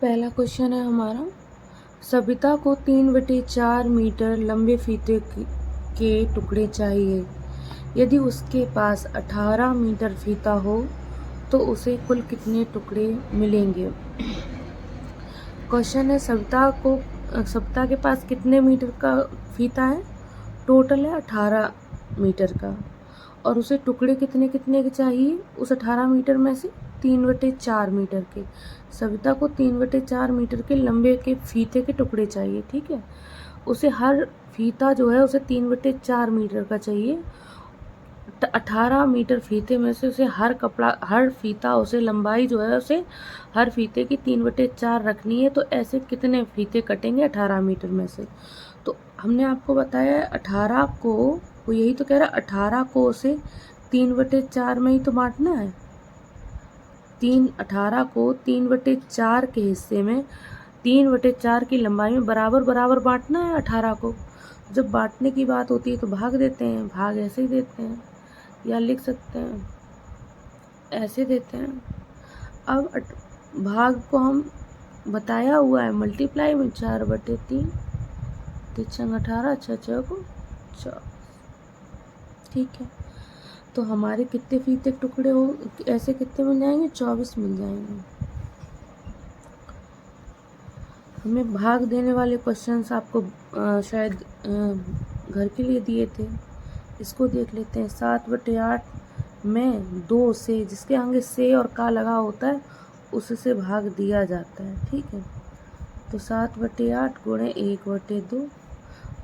पहला क्वेश्चन है हमारा, सविता को 3/4 मीटर लंबे फीते के टुकड़े चाहिए। यदि उसके पास 18 मीटर फीता हो तो उसे कुल कितने टुकड़े मिलेंगे। क्वेश्चन है सविता के पास कितने मीटर का फीता है, टोटल है 18 मीटर का, और उसे टुकड़े कितने कितने के चाहिए उस 18 मीटर में से 3/4 मीटर के। सविता को 3/4 मीटर के लंबे के फीते के टुकड़े चाहिए, ठीक है। उसे हर फीता जो है उसे 3/4 मीटर का चाहिए। 18 मीटर फीते में से उसे हर फीता उसे लंबाई जो है उसे हर फीते की 3/4 रखनी है। तो ऐसे कितने फीते कटेंगे 18 मीटर में से। तो हमने आपको बताया 18 को, वो यही तो कह रहा है 18 को उसे 3/4 में ही तो बांटना है। 18 को 3/4 के हिस्से में 3/4 की लंबाई में बराबर बराबर बांटना है 18 को। जब बांटने की बात होती है तो भाग देते हैं, भाग ऐसे ही देते हैं, या लिख सकते हैं ऐसे देते हैं। अब भाग को हम बताया हुआ है मल्टीप्लाई में 4/3, 3 18, 6 को 4, ठीक है। तो हमारे कितने फीते टुकड़े हो, ऐसे कितने मिल जाएंगे, 24 मिल जाएंगे। हमें भाग देने वाले क्वेश्चंस आपको शायद घर के लिए दिए थे, इसको देख लेते हैं। 7/8 में 2 से, जिसके आगे से और का लगा होता है उससे भाग दिया जाता है, ठीक है। तो 7/8 गुणे 1/2।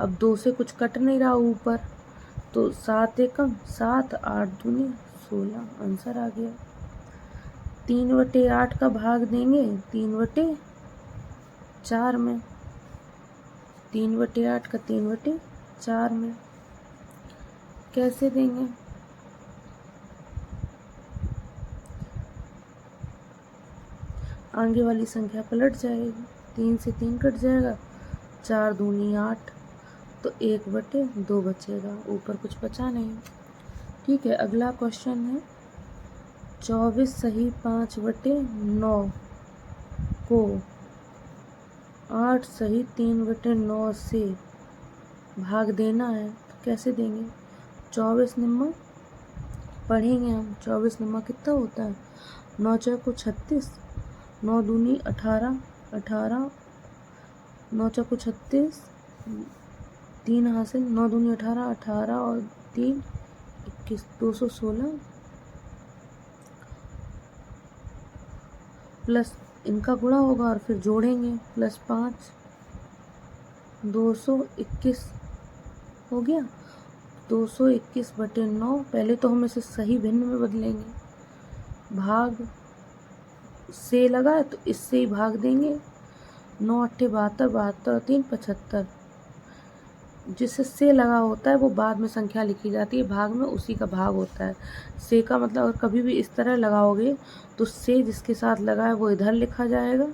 अब 2 से कुछ कट नहीं रहा ऊपर, तो 7 एकम 7, 8 दूनी 16, आंसर आ गया। 3/8 का भाग देंगे 3/4 में, 3/8 का 3/4 में कैसे देंगे। आगे वाली संख्या पलट जाएगी, 3 से 3 कट जाएगा, 4 दूनी 8, तो 1/2 बचेगा, ऊपर कुछ बचा नहीं, ठीक है। अगला क्वेश्चन है 24 सही 5/9 को 8 सही 3/9 से भाग देना है, तो कैसे देंगे। 24 निम्मा पढ़ेंगे हम, 24 निम्मा कितना होता है, 9 चौको 36, 9 दूनी 18, 18, 9 चौको 36, 3 हासिल, 9 दूनी 18, 18 और 3 21, 216 प्लस इनका गुणा होगा और फिर जोड़ेंगे, +5, 221 हो गया। 221/9, पहले तो हम इसे सही भिन्न में बदलेंगे, भाग से लगा है तो इससे ही भाग देंगे। 9 8 72, 72 और 3 75, जिससे से लगा होता है वो बाद में संख्या लिखी जाती है, भाग में उसी का भाग होता है। से का मतलब अगर कभी भी इस तरह लगाओगे तो से जिसके साथ लगा है वो इधर लिखा जाएगा,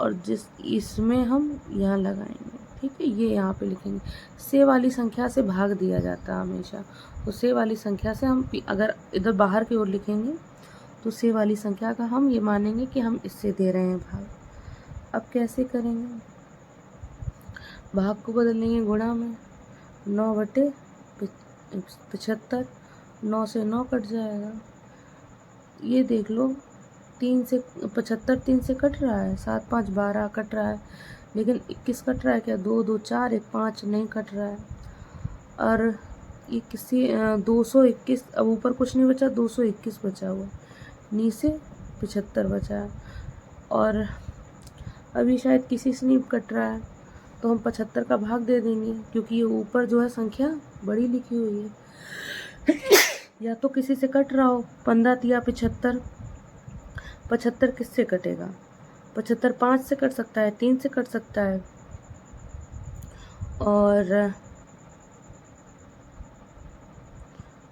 और जिस इसमें हम यहाँ लगाएंगे, ठीक है, ये यहाँ पे लिखेंगे। से वाली संख्या से भाग दिया जाता है हमेशा, तो से वाली संख्या से हम अगर इधर बाहर की ओर लिखेंगे तो से वाली संख्या का हम ये मानेंगे कि हम इससे दे रहे हैं भाग। अब कैसे करेंगे, भाग को बदलेंगे गुणा में, 9/75, 9 से 9 कट जाएगा। ये देख लो, 3 से 75 3 से कट रहा है, 7 5 12 कट रहा है, लेकिन 21 कट रहा है क्या, 2 2 4 1 5 नहीं कट रहा है। और ये किसी 221, अब ऊपर कुछ नहीं बचा, 221 बचा हुआ, नीचे 75 बचा है, और अभी शायद किसी से नहीं कट रहा है, तो हम 75 का भाग दे देंगे, क्योंकि ये ऊपर जो है संख्या बड़ी लिखी हुई है। या तो किसी से कट रहा हो, 15 या 75, 75 किससे कटेगा, 75 5 से कट सकता है, 3 से कट सकता है, और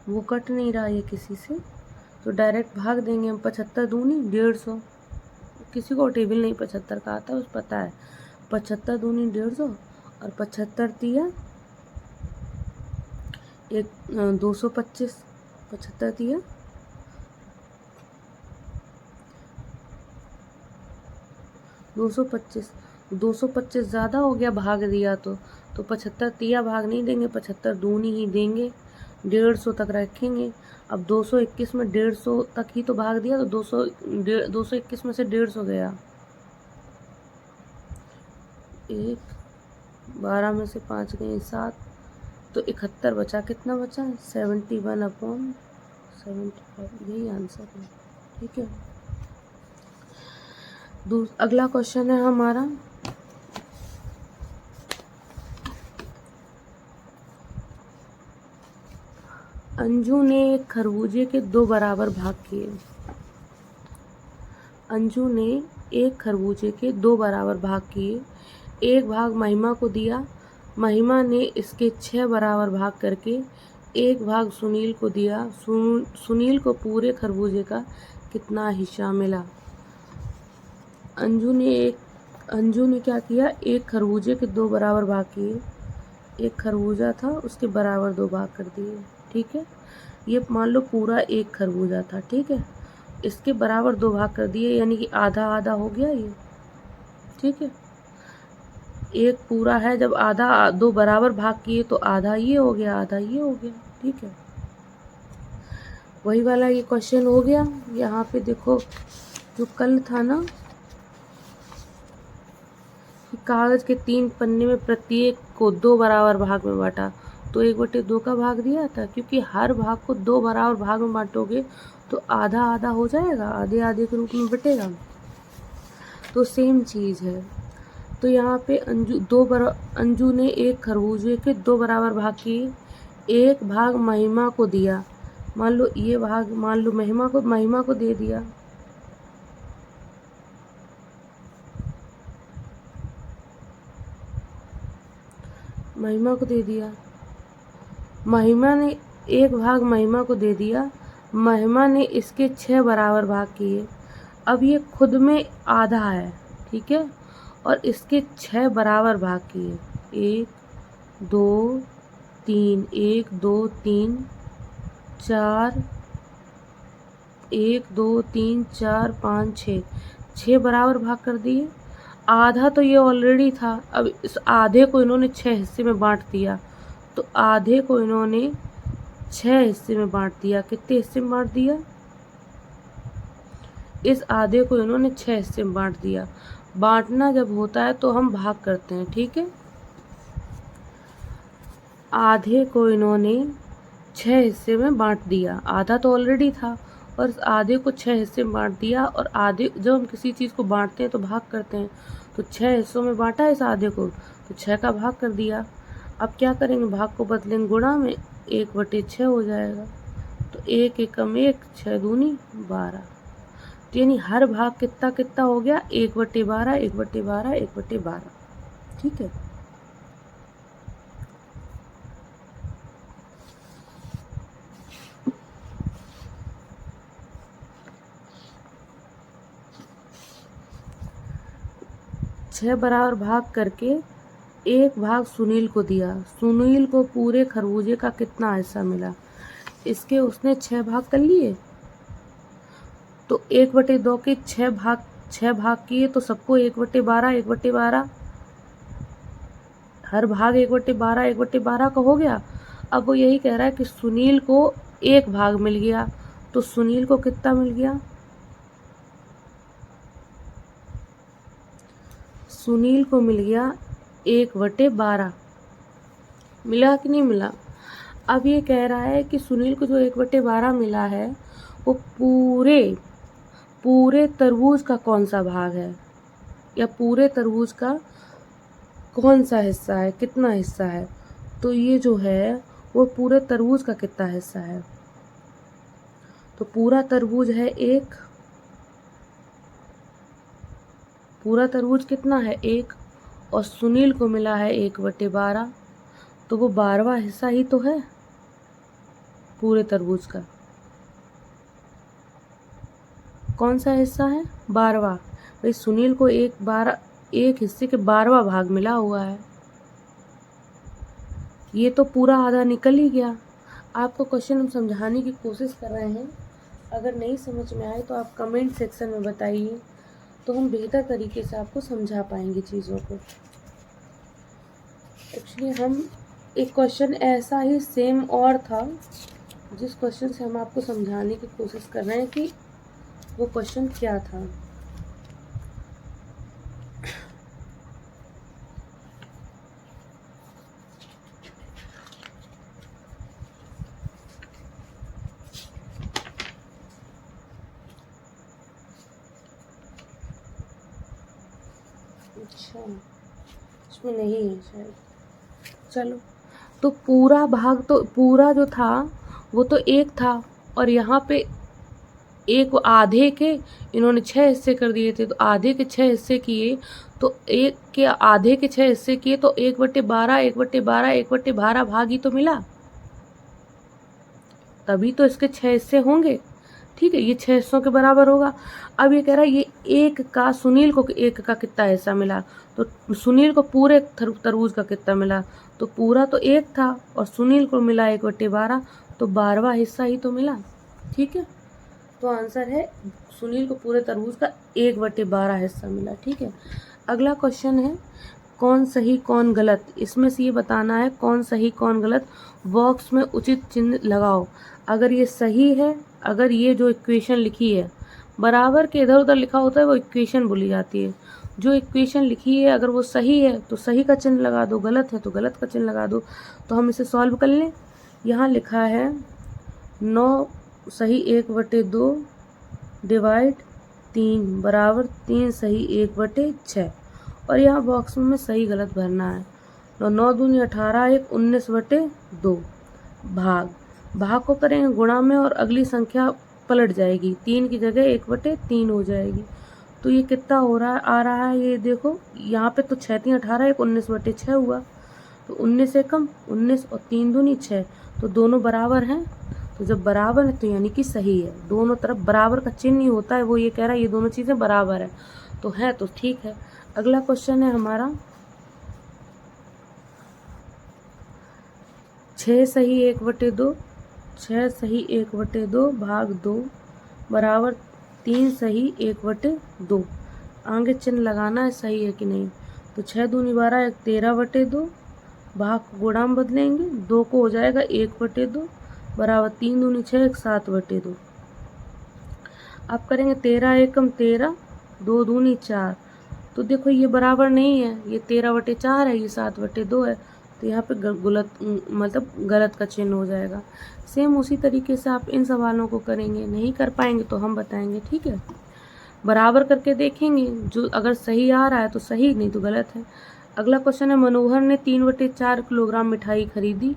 वो कट नहीं रहा है किसी से, तो डायरेक्ट भाग देंगे हम। 75 दूनी 150, किसी को टेबल नहीं 75 का आता है, उस पता है। 75 दूनी 150 और 75 तिया 225, 75 तिया 225, 225, 225 ज़्यादा हो गया भाग दिया तो 75 तिया भाग नहीं देंगे, 75 दूनी ही देंगे, 150 तक रखेंगे। अब 221 में 150 तक ही तो भाग दिया, तो 221 में से 150 गया, 1, 12 में से 5 गए 7, तो 71 बचा। कितना बचा? 71/75, यही आंसर है। ठीक है, अगला क्वेश्चन है हमारा, अंजू ने एक खरबूजे के 2 बराबर भाग किए। अंजू ने एक खरबूजे के 2 बराबर भाग किए। एक भाग महिमा को दिया। महिमा ने इसके 6 बराबर भाग करके एक भाग सुनील को दिया। सुनील को पूरे खरबूजे का कितना हिस्सा मिला? अंजू ने क्या किया? एक खरबूजे के 2 बराबर भाग किए। एक खरबूजा था, उसके बराबर 2 भाग कर दिए। ठीक है, ये मान लो पूरा एक खरबूजा था। ठीक है, इसके बराबर 2 भाग कर दिए, यानी कि आधा आधा हो गया ये। ठीक है, एक पूरा है, जब आधा 2 बराबर भाग किए तो आधा ये हो गया, आधा ये हो गया। ठीक है, वही वाला ये क्वेश्चन हो गया। यहाँ पे देखो, जो कल था ना, कागज के 3 पन्ने में प्रत्येक को 2 बराबर भाग में बांटा, तो 1/2 का भाग दिया था, क्योंकि हर भाग को 2 बराबर भाग में बांटोगे तो आधा आधा हो जाएगा, आधे आधे के रूप में बटेगा। तो सेम चीज़ है। तो यहाँ पे अंजू ने एक खरबूजे के 2 बराबर भाग किए। एक भाग महिमा को दिया। मान लो ये भाग, मान लो महिमा को दे दिया। महिमा को दे दिया। महिमा ने एक भाग महिमा को दे दिया। महिमा ने इसके 6 बराबर भाग किए। अब ये खुद में आधा है, ठीक है, और इसके 6 बराबर भाग किए। 1 2 3, 1 2 3 4, 1 2 3 4 5 6, 6 बराबर भाग कर दिए। आधा तो ये ऑलरेडी था, अब इस आधे को इन्होंने 6 हिस्से में बांट दिया, तो आधे को इन्होंने 6 हिस्से में बांट दिया। कितने हिस्से में बांट दिया? इस आधे को इन्होंने 6 हिस्से में बांट दिया। बांटना जब होता है तो हम भाग करते हैं, ठीक है। आधे को इन्होंने 6 हिस्से में बांट दिया, आधा तो ऑलरेडी था, और इस आधे को 6 हिस्से में बांट दिया। और आधे, जब हम किसी चीज़ को बांटते हैं तो भाग करते हैं, तो 6 हिस्सों में बांटा इस आधे को, तो 6 का भाग कर दिया। अब क्या करेंगे? भाग को बदलेंगे गुणा में, 1/6 हो जाएगा। तो 1 एकम 1, 6 दूनी 12। तो यानी हर भाग कितना कितना हो गया? 1/12, 1/12, 1/12। ठीक है, छह बराबर भाग करके एक भाग सुनील को दिया। सुनील को पूरे खरबूजे का कितना हिस्सा मिला? इसके उसने 6 भाग कर लिए, तो 1/2 के 6 भाग किए, तो सबको 1/12, 1/12, हर भाग 1/12, 1/12 का हो गया। अब वो यही कह रहा है कि सुनील को एक भाग मिल गया, तो सुनील को कितना मिल गया? सुनील को मिल गया 1/12। मिला कि नहीं मिला? अब ये कह रहा है कि सुनील को जो 1/12 मिला है, वो पूरे तरबूज का कौन सा भाग है, या पूरे तरबूज का कौन सा हिस्सा है, कितना हिस्सा है। तो ये जो है वो पूरे तरबूज का कितना हिस्सा है? तो पूरा तरबूज है 1, पूरा तरबूज कितना है? 1, और सुनील को मिला है 1/12, तो वो 12वां हिस्सा ही तो है पूरे तरबूज का। कौन सा हिस्सा है? 12वां। भाई सुनील को एक हिस्से के 12वां भाग मिला हुआ है, ये तो पूरा आधा निकल ही गया। आपको क्वेश्चन हम समझाने की कोशिश कर रहे हैं, अगर नहीं समझ में आए तो आप कमेंट सेक्शन में बताइए, तो हम बेहतर तरीके से आपको समझा पाएंगे चीज़ों को। एक्चुअली हम एक क्वेश्चन ऐसा ही सेम और था, जिस क्वेश्चन से हम आपको समझाने की कोशिश कर रहे हैं कि वो क्वेश्चन क्या था। अच्छा, इसमें नहीं है शायद। चलो, तो पूरा भाग तो पूरा जो था वो तो एक था, और यहाँ पे एक आधे के इन्होंने 6 हिस्से कर दिए थे, तो आधे के 6 हिस्से किए, तो एक के आधे के 6 हिस्से किए, तो 1/12 1/12 1/12 भाग ही तो मिला, तभी तो इसके 6 हिस्से होंगे। ठीक है, ये 6 हिस्सों के बराबर होगा। अब ये कह रहा है ये एक का सुनील को एक का कितना हिस्सा मिला, तो सुनील को पूरे तरबूज का कितना मिला, तो पूरा तो एक था और सुनील को मिला 1/12, तो 12वां हिस्सा ही तो मिला। ठीक है, तो आंसर है सुनील को पूरे तरबूज का 1/12 हिस्सा मिला। ठीक है, अगला क्वेश्चन है कौन सही कौन गलत, इसमें से ये बताना है कौन सही कौन गलत। बॉक्स में उचित चिन्ह लगाओ। अगर ये सही है, अगर ये जो इक्वेशन लिखी है बराबर के इधर उधर लिखा होता है वो इक्वेशन बोली जाती है। जो इक्वेशन लिखी है अगर वो सही है तो सही का चिन्ह लगा दो, गलत है तो गलत का चिन्ह लगा दो। तो हम इसे सॉल्व कर लें। यहाँ लिखा है 9 सही 1/2 डिवाइड 3 बराबर 3 सही 1/6, और यहाँ बॉक्स में सही गलत भरना है। तो 9 दूनी 18 1 19/2 भाग को करेंगे गुणा में और अगली संख्या पलट जाएगी, 3 की जगह 1/3 हो जाएगी। तो ये कितना हो रहा है आ रहा है, ये देखो यहाँ पे तो 6 3 18 1 19/6 हुआ, तो 19 से कम 19 और 3 दूनी 6, तो दोनों बराबर हैं। तो जब बराबर है तो यानी कि सही है, दोनों तरफ बराबर का चिन्ह ही होता है। वो ये कह रहा है ये दोनों चीज़ें बराबर है, तो है तो ठीक है। अगला क्वेश्चन है हमारा 6 सही 1/2 6 सही 1/2 भाग 2 बराबर 3 सही 1/2। आगे चिन्ह लगाना है सही है कि नहीं। तो 6 दूनी 12 1 13/2 भाग को गुणा में बदलेंगे, 2 को हो जाएगा 1/2 बराबर 3 दूनी 6 1 7/2। अब करेंगे 13 एकम 13 2 दूनी 4, तो देखो ये बराबर नहीं है, ये 13/4 है, ये 7/2 है, तो यहाँ पे गलत का चिन्ह हो जाएगा। सेम उसी तरीके से आप इन सवालों को करेंगे, नहीं कर पाएंगे तो हम बताएंगे। ठीक है, बराबर करके देखेंगे, जो अगर सही आ रहा है तो सही, नहीं तो गलत है। अगला क्वेश्चन है मनोहर ने 3/4 किलोग्राम मिठाई खरीदी,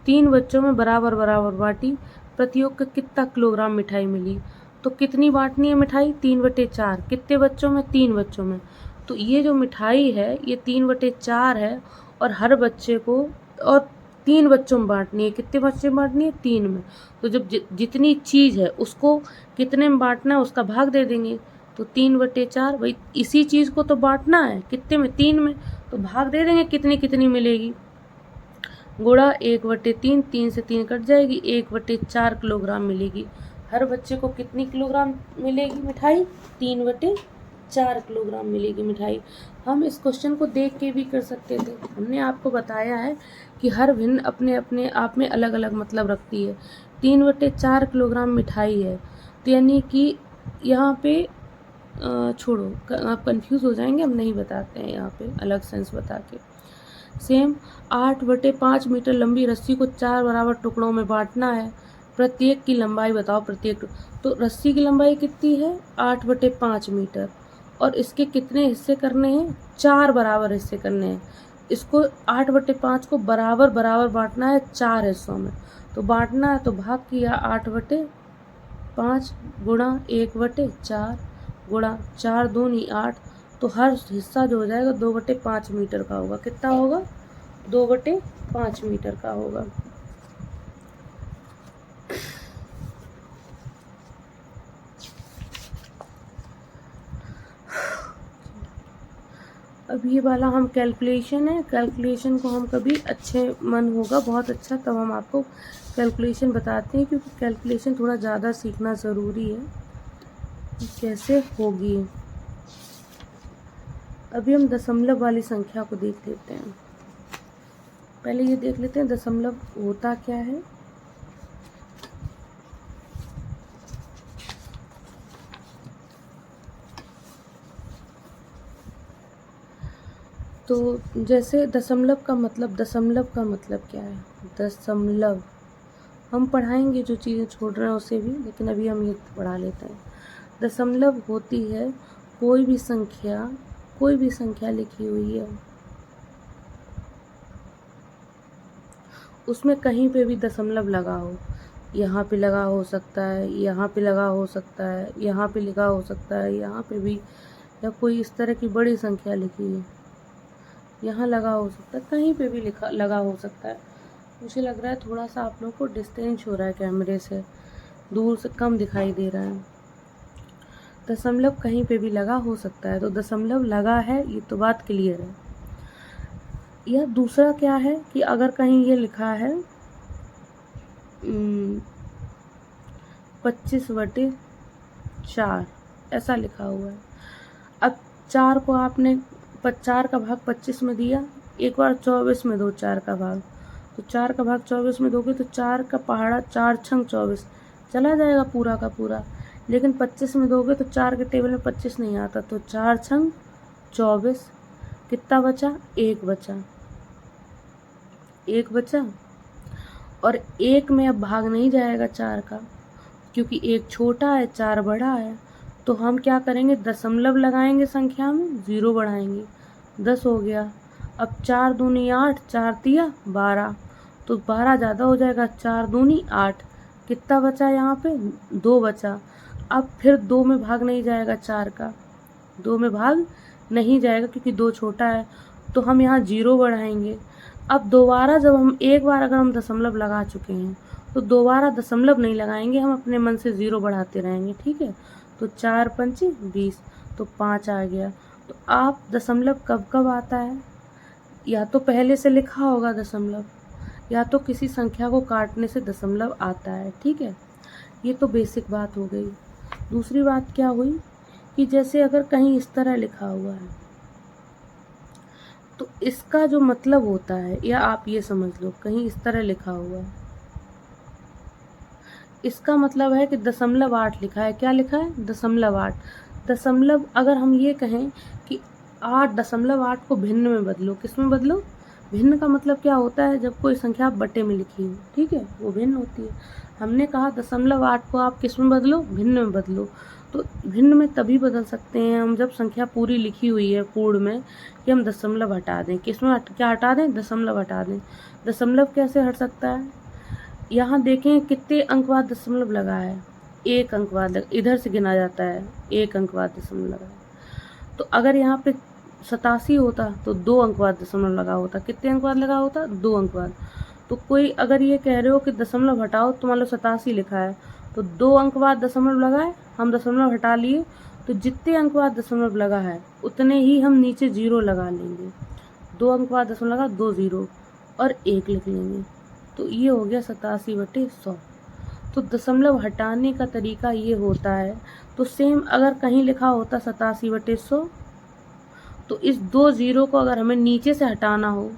3 बच्चों में बराबर बराबर बांटी, प्रतियोग का कितना किलोग्राम मिठाई मिली। तो कितनी बांटनी है मिठाई, 3/4, कितने बच्चों में, 3 बच्चों में। तो ये जो मिठाई है ये 3/4 है, और हर बच्चे को और 3 बच्चों में बांटनी है। कितने बच्चे में बांटनी है, 3 में। तो जब जितनी चीज़ है उसको कितने में बांटना है उसका भाग दे देंगे, तो 3/4, भाई इसी चीज़ को तो बांटना है कितने में, 3 में, तो भाग दे देंगे कितनी कितनी मिलेगी, गुणा 1/3, 3 से 3 कट जाएगी, 1/4 किलोग्राम मिलेगी। हर बच्चे को कितनी किलोग्राम मिलेगी मिठाई, 3/4 किलोग्राम मिलेगी मिठाई। हम इस क्वेश्चन को देख के भी कर सकते थे, हमने आपको बताया है कि हर भिन्न अपने अपने आप में अलग अलग मतलब रखती है। 3/4 किलोग्राम मिठाई है, तो यानी कि यहाँ पे छोड़ो, आप कंफ्यूज हो जाएंगे, हम नहीं बताते हैं यहाँ पे, अलग सेंस बता के। सेम 8/5 मीटर लंबी रस्सी को 4 बराबर टुकड़ों में बांटना है, प्रत्येक की लंबाई बताओ। प्रत्येक तो रस्सी की लंबाई कितनी है, 8/5 मीटर, और इसके कितने हिस्से करने हैं, 4 बराबर हिस्से करने हैं। इसको 8/5 को बराबर बराबर बांटना है 4 हिस्सों में, तो बांटना है तो भाग किया 8/5 गुणा 1/4 गुणा 4 दूनी 8, तो हर हिस्सा जो हो जाएगा 2/5 मीटर का होगा। कितना होगा, 2/5 मीटर का होगा। अब ये वाला हम कैलकुलेशन है, कैलकुलेशन को हम कभी अच्छे मन होगा बहुत अच्छा तब हम आपको कैलकुलेशन बताते हैं, क्योंकि कैलकुलेशन थोड़ा ज़्यादा सीखना ज़रूरी है। कैसे होगी, अभी हम दशमलव वाली संख्या को देख लेते हैं। पहले ये देख लेते हैं दशमलव होता क्या है। तो जैसे दशमलव का मतलब क्या है? दशमलव हम पढ़ाएंगे जो चीज़ें छोड़ रहे हैं उसे भी, लेकिन अभी हम ये पढ़ा लेते हैं। दशमलव होती है कोई भी संख्या लिखी हुई है, उसमें कहीं पे भी दशमलव लगा हो, यहाँ पे लगा हो सकता है, यहाँ पे लगा हो सकता है, यहाँ पे लिखा हो सकता है, यहाँ पे भी, या कोई इस तरह की बड़ी संख्या लिखी है यहाँ लगा हो सकता है, कहीं पे भी लगा हो सकता है। मुझे लग रहा है थोड़ा सा आप लोगों को डिस्टेंस हो रहा है कैमरे से, दूर से कम दिखाई दे रहा है। दशमलव कहीं पे भी लगा हो सकता है, तो दशमलव लगा है, ये तो बात क्लियर है। यह दूसरा क्या है कि अगर कहीं ये लिखा है 25/4 ऐसा लिखा हुआ है। अब 4 को आपने 4 का भाग 25 में दिया, एक बार 24 में दो 4 का भाग, तो 4 का भाग 24 में दोगे तो 4 का पहाड़ा 4 छंग 24 चला जाएगा पूरा का पूरा। लेकिन 25 में दोगे तो 4 के टेबल में 25 नहीं आता, तो 4 छंग 24, कितना बचा? एक बचा। और एक में अब भाग नहीं जाएगा 4 का, क्योंकि एक छोटा है 4 बड़ा है। तो हम क्या करेंगे? दशमलव लगाएंगे संख्या में, 0 बढ़ाएंगे, 10 हो गया। अब 4 दूनी 8, 4 तिया 12, तो 12 ज़्यादा हो जाएगा, 4 दूनी 8, कितना बचा यहाँ पे? 2 बचा। अब फिर 2 में भाग नहीं जाएगा 4 का, 2 में भाग नहीं जाएगा क्योंकि 2 छोटा है, तो हम यहाँ 0 बढ़ाएंगे। अब दोबारा जब हम एक बार अगर हम दशमलव लगा चुके हैं तो दोबारा दशमलव नहीं लगाएंगे, हम अपने मन से 0 बढ़ाते रहेंगे, ठीक है। तो 4 पंचे 20, तो 5 आ गया। तो आप दशमलव कब कब आता है? या तो पहले से लिखा होगा दशमलव, या तो किसी संख्या को काटने से दशमलव आता है, ठीक है। ये तो बेसिक बात हो गई। दूसरी बात क्या हुई कि जैसे अगर कहीं इस तरह लिखा हुआ है तो इसका जो मतलब होता है, या आप ये समझ लो कहीं इस तरह लिखा हुआ है, इसका मतलब है कि 0.8 लिखा है। क्या लिखा है? 0.8। दशमलव अगर हम ये कहें कि 8.8 को भिन्न में बदलो, किस में बदलो? भिन्न का मतलब क्या होता है? जब कोई संख्या बटे में लिखी हो, ठीक है, वो भिन्न होती है। हमने कहा 0.8 को आप किस में बदलो? भिन्न में बदलो। तो भिन्न में तभी बदल सकते हैं हम जब संख्या पूरी लिखी हुई है पूर्ण में, कि हम दशमलव हटा दें। किस में क्या हटा दें? दशमलव हटा दें। दशमलव कैसे हट सकता है? यहाँ देखें कितने अंक बाद दशमलव लगा है, 1 अंक बाद इधर से गिना जाता है, 1 अंक बाद दशमलव लगा है। तो अगर यहाँ पे 87 होता तो 2 अंक बाद दशमलव लगा होता। कितने अंक बाद लगा होता? 2 अंक बाद। तो कोई अगर ये कह रहे हो कि दशमलव हटाओ, तो मान लो 87 लिखा है, तो 2 अंक बाद दशमलव लगा है, हम दशमलव हटा लिए, तो जितने अंक बाद दशमलव लगा है उतने ही हम नीचे 0 लगा लेंगे। 2 अंक बाद दशमलव लगा, 2 0 और 1 लिख लेंगे। तो ये हो गया 87/100। तो दशमलव हटाने का तरीका ये होता है। तो सेम अगर कहीं लिखा होता 87/100, तो इस 2 0 को अगर हमें नीचे से हटाना हो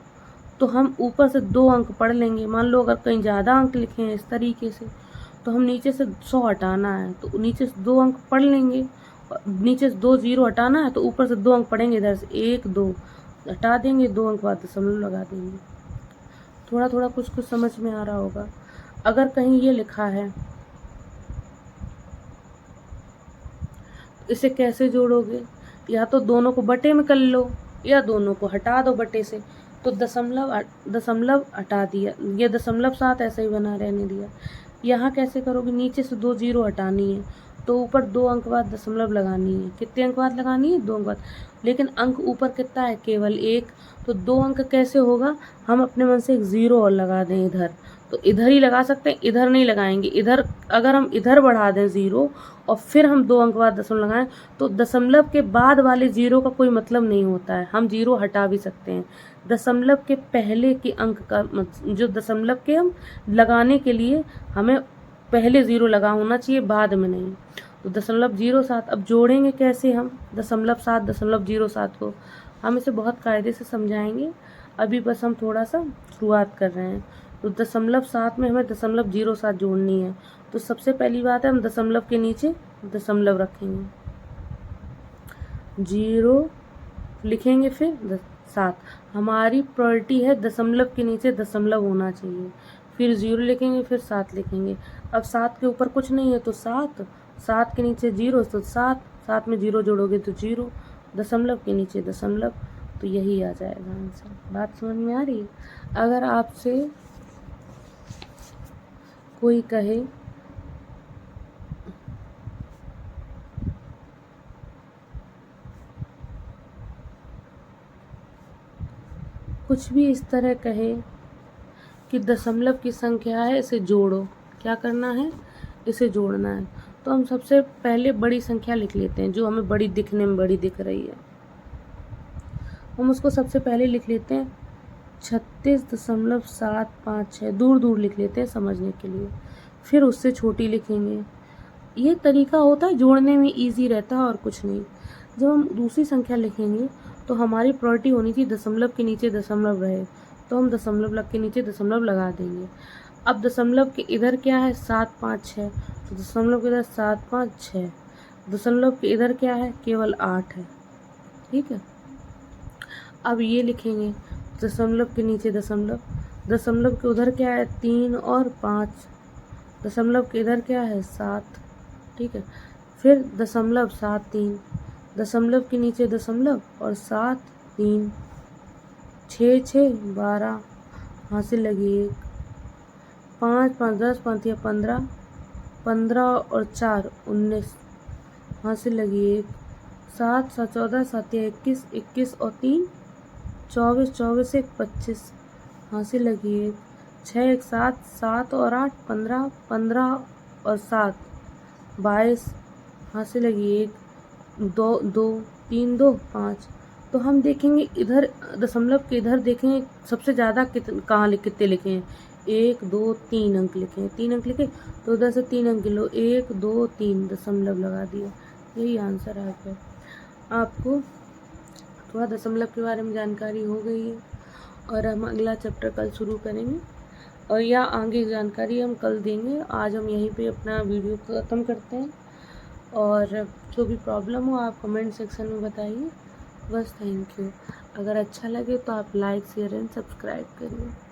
तो हम ऊपर से 2 अंक पढ़ लेंगे। मान लो अगर कहीं ज़्यादा अंक लिखे हैं इस तरीके से, तो हम नीचे से 100 हटाना है तो नीचे से 2 अंक पढ़ लेंगे, नीचे से 2 0 हटाना है तो ऊपर से 2 अंक पढ़ेंगे, इधर से 1 2 हटा देंगे, 2 अंक बाद दशमलव लगा देंगे। थोड़ा थोड़ा कुछ कुछ समझ में आ रहा होगा। अगर कहीं ये लिखा है, इसे कैसे जोड़ोगे? या तो दोनों को बटे में कर लो या दोनों को हटा दो बटे से। तो दशमलव हटा दिया, ये 0.7 ऐसे ही बना रहने दिया। यहाँ कैसे करोगे? नीचे से 2 0 हटानी है तो ऊपर 2 अंक बाद दशमलव लगानी है। कितने अंक बाद लगानी है? 2 अंक बाद। लेकिन अंक ऊपर कितना है? केवल 1। तो 2 अंक कैसे होगा? हम अपने मन से एक 0 और लगा दें इधर, तो इधर ही लगा सकते हैं, इधर नहीं लगाएंगे। इधर अगर हम इधर बढ़ा दें 0 और फिर हम 2 अंक बाद दशमलव लगाएं, तो दशमलव के बाद वाले 0 का कोई मतलब नहीं होता है। हम 0 हटा भी सकते हैं। दशमलव के पहले के अंक का जो दशमलव के हम लगाने के लिए हमें पहले 0 लगा होना चाहिए, बाद में नहीं। तो 0.07। अब जोड़ेंगे कैसे हम 0.7 को? हम इसे बहुत कायदे से समझाएंगे, अभी बस हम थोड़ा सा शुरुआत कर रहे हैं। तो 0.7 में हमें 0.07 जोड़नी है। तो सबसे पहली बात है हम दशमलव के नीचे दशमलव रखेंगे, 0 लिखेंगे, फिर 7। हमारी प्रायोरिटी है दशमलव के नीचे दशमलव होना चाहिए। फिर 0 लिखेंगे, फिर 7 लिखेंगे। अब 7 के ऊपर कुछ नहीं है तो 7 के नीचे 0 तो 7 में 0 जोड़ोगे तो 0, दशमलव के नीचे दशमलव, तो यही आ जाएगा आंसर। बात समझ में आ रही है? अगर आपसे कोई कहे कुछ भी इस तरह कहे कि दशमलव की संख्या है, इसे जोड़ो, क्या करना है? इसे जोड़ना है। तो हम सबसे पहले बड़ी संख्या लिख लेते हैं, जो हमें बड़ी दिखने में बड़ी दिख रही है। हम उसको सबसे पहले लिख लेते हैं 36.756, दूर दूर लिख लेते हैं समझने के लिए। फिर उससे छोटी लिखेंगे। ये तरीका होता है, जोड़ने में इजी रहता है और कुछ नहीं। जब हम दूसरी संख्या लिखेंगे तो हमारी प्रायोरिटी होनी चाहिए दशमलव के नीचे दशमलव रहे, तो हम दशमलव के नीचे दशमलव लगा देंगे। अब दशमलव के इधर क्या है? 756, तो दशमलव के इधर 756। दशमलव के इधर क्या है? केवल 8 है। ठीक है, अब ये लिखेंगे दशमलव के नीचे दशमलव, दशमलव के उधर क्या है? 3 और 5, दशमलव के इधर क्या है? 7। ठीक है, फिर 0.73, दशमलव के नीचे दशमलव और 7 3, 6 6 12, यहाँ से लगी 1, 5 5 10, 5 या 15, 15 और 4 19, यहाँ से लगी 1, 7 7 14, 7 या 21, 21 और 3 24, 24 1 25, यहाँ से लगी 1, 6 1 7, 7 और 8 15, 15 और 7 22, यहाँ से लगी 1, 2 2 3 2 5। तो हम देखेंगे इधर दशमलव के इधर देखेंगे सबसे ज़्यादा कितने लिखे हैं? 1 2 3 अंक लिखे हैं। 3 अंक लिखे तो उधर से 3 अंक लो, 1 2 3 दशमलव लगा दिया। यही आंसर आ गया। आपको थोड़ा दशमलव के बारे में जानकारी हो गई है, और हम अगला चैप्टर कल शुरू करेंगे, और या आगे जानकारी हम कल देंगे। आज हम यहीं पे अपना वीडियो ख़त्म करते हैं, और जो भी प्रॉब्लम हो आप कमेंट सेक्शन में बताइए। बस, थैंक यू। अगर अच्छा लगे तो आप लाइक शेयर एंड सब्सक्राइब करिए।